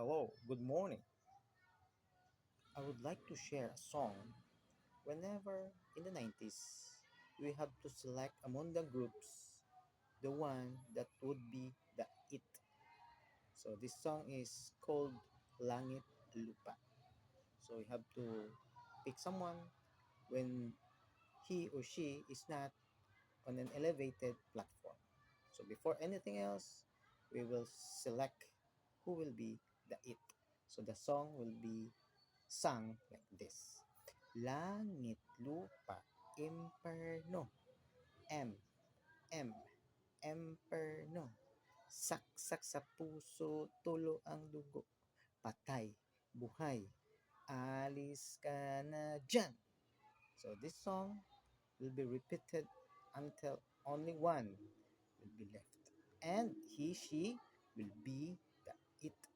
Hello, good morning. I would like to share a song. Whenever in the 90s, we have to select among the groups the one that would be the it. So this song is called Langit Lupa. So we have to pick someone when he or she is not on an elevated platform. So before anything else, we will select who will be the it. So the song will be sung like this. Langit, lupa, imperno. M, M, emperno. Saksak sa puso, tulo ang dugo. Patay, buhay, alis ka na dyan. So this song will be repeated until only one will be left. And he, she will be the it.